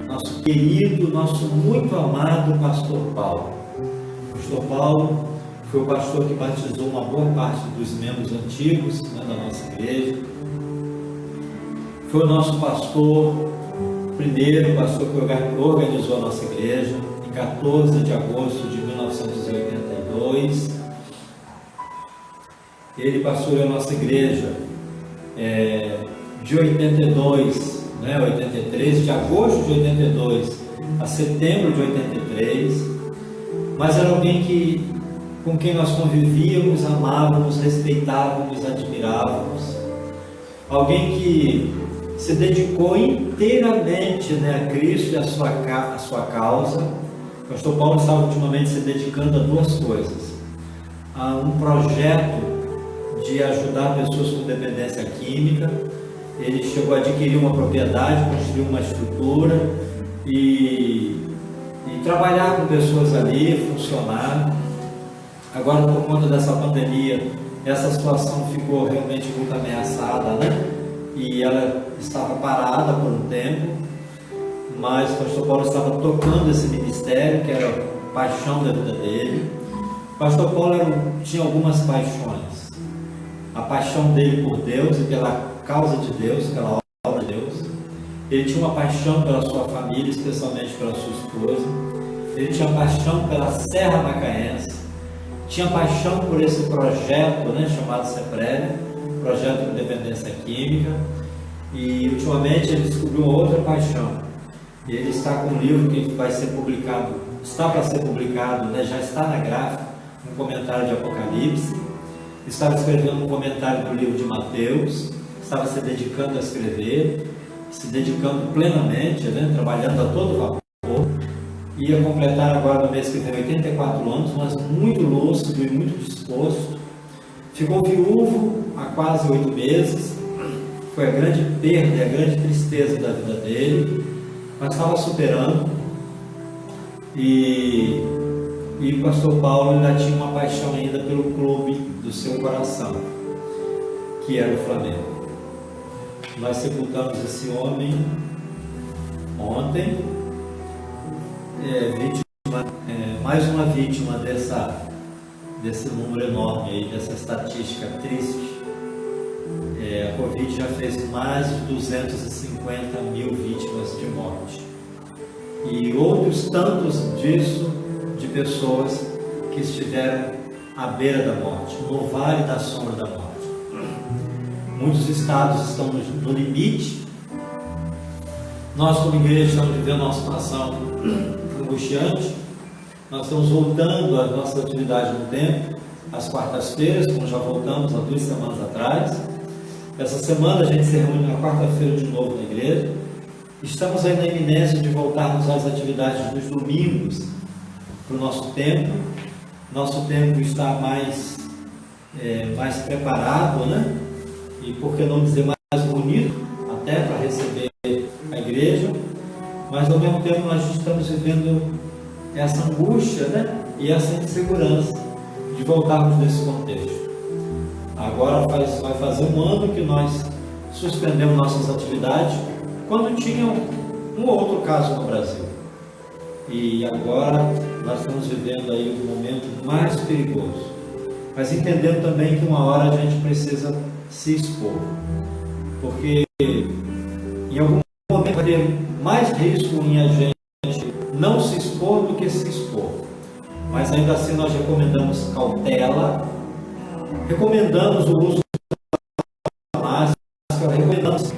nosso querido, nosso muito amado pastor Paulo. O pastor Paulo foi o pastor que batizou uma boa parte dos membros antigos, né, da nossa igreja. Foi o nosso pastor, primeiro pastor que organizou a nossa igreja, em 14 de agosto de 1982. Ele pastoreou a nossa igreja de 82, 83, de agosto de 82 a setembro de 83, mas era alguém com quem nós convivíamos, amávamos, respeitávamos, admirávamos, alguém que se dedicou inteiramente, a Cristo e a sua causa. O pastor Paulo estava ultimamente se dedicando a duas coisas: a um projeto de ajudar pessoas com dependência química. Ele chegou a adquirir uma propriedade, construir uma estrutura e trabalhar com pessoas ali, funcionar. Agora, por conta dessa pandemia, essa situação ficou realmente muito ameaçada, e ela estava parada por um tempo, mas o pastor Paulo estava tocando esse ministério, que era a paixão da vida dele. O pastor Paulo tinha algumas paixões: a paixão dele por Deus e pela causa de Deus, pela obra de Deus. Ele tinha uma paixão pela sua família, especialmente pela sua esposa. Ele tinha paixão pela Serra Macaense, tinha paixão por esse projeto, chamado CEPREV, projeto de dependência química. E ultimamente ele descobriu outra paixão. Ele está com um livro que vai ser publicado, está para ser publicado, já está na gráfica, um comentário de Apocalipse. Estava escrevendo um comentário do livro de Mateus, estava se dedicando a escrever, se dedicando plenamente, trabalhando a todo vapor. Ia completar agora no mês que vem 84 anos, mas muito lúcido e muito disposto. Ficou viúvo há quase 8 meses, foi a grande perda e a grande tristeza da vida dele, mas estava superando. E o pastor Paulo ainda tinha uma paixão ainda pelo clube do seu coração, que era o Flamengo. Nós sepultamos esse homem ontem, mais uma vítima desse número enorme aí, dessa estatística triste. A Covid já fez mais de 250 mil vítimas de morte, e outros tantos disso de pessoas que estiveram à beira da morte, no vale da sombra da morte. Muitos estados estão no limite. Nós, como igreja, estamos vivendo uma situação angustiante. Nós estamos voltando às nossas atividades no templo, às quartas-feiras, como já voltamos há 2 semanas atrás. Essa semana a gente se reúne na quarta-feira de novo na igreja. Estamos aí na iminência de voltarmos às atividades dos domingos para o nosso templo. Nosso templo está mais preparado, e por que não dizer mais bonito, até para receber a igreja. Mas ao mesmo tempo nós estamos vivendo essa angústia, e essa insegurança de voltarmos nesse contexto. Agora vai fazer um ano que nós suspendemos nossas atividades, quando tinha um outro caso no Brasil. E agora nós estamos vivendo aí um momento mais perigoso. Mas entendendo também que uma hora a gente precisa se expor. Porque em algum momento vai ter mais risco em a gente não se expor do que se expor. Mas ainda assim nós recomendamos cautela, recomendamos o uso da máscara, recomendamos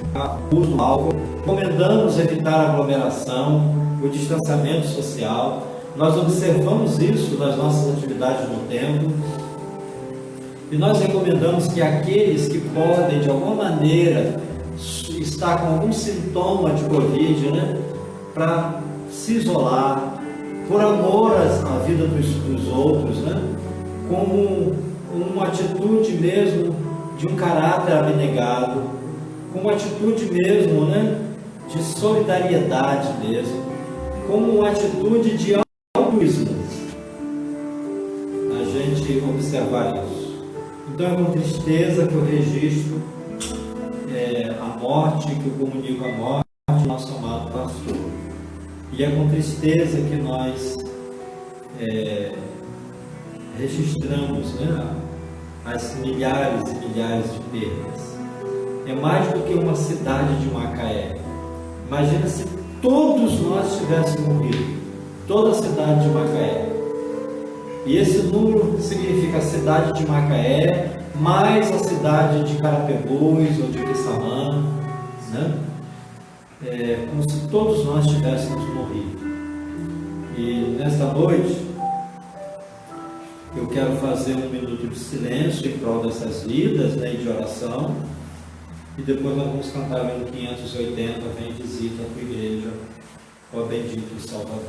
o uso do álcool, recomendamos evitar aglomeração, o distanciamento social. Nós observamos isso nas nossas atividades no templo. E nós recomendamos que aqueles que podem, de alguma maneira, estar com algum sintoma de Covid, para se isolar, por amor à vida dos outros, como uma atitude mesmo de um caráter abnegado, com uma atitude mesmo, de solidariedade mesmo, como uma atitude de altruísmo, a gente observar isso. Então é com tristeza que eu registro a morte, que eu comunico a morte do nosso amado pastor. E é com tristeza que nós registramos as milhares e milhares de perdas. É mais do que uma cidade de Macaé. Imagina se todos nós tivéssemos morrido, toda a cidade de Macaé. E esse número significa a cidade de Macaé, mais a cidade de Carapebus ou de Quissamã, como se todos nós tivéssemos morrido. E nesta noite, eu quero fazer um minuto de silêncio em prol dessas vidas, e de oração. E depois nós vamos cantar o hino 580, Vem visita a tua igreja, ó bendito Salvador.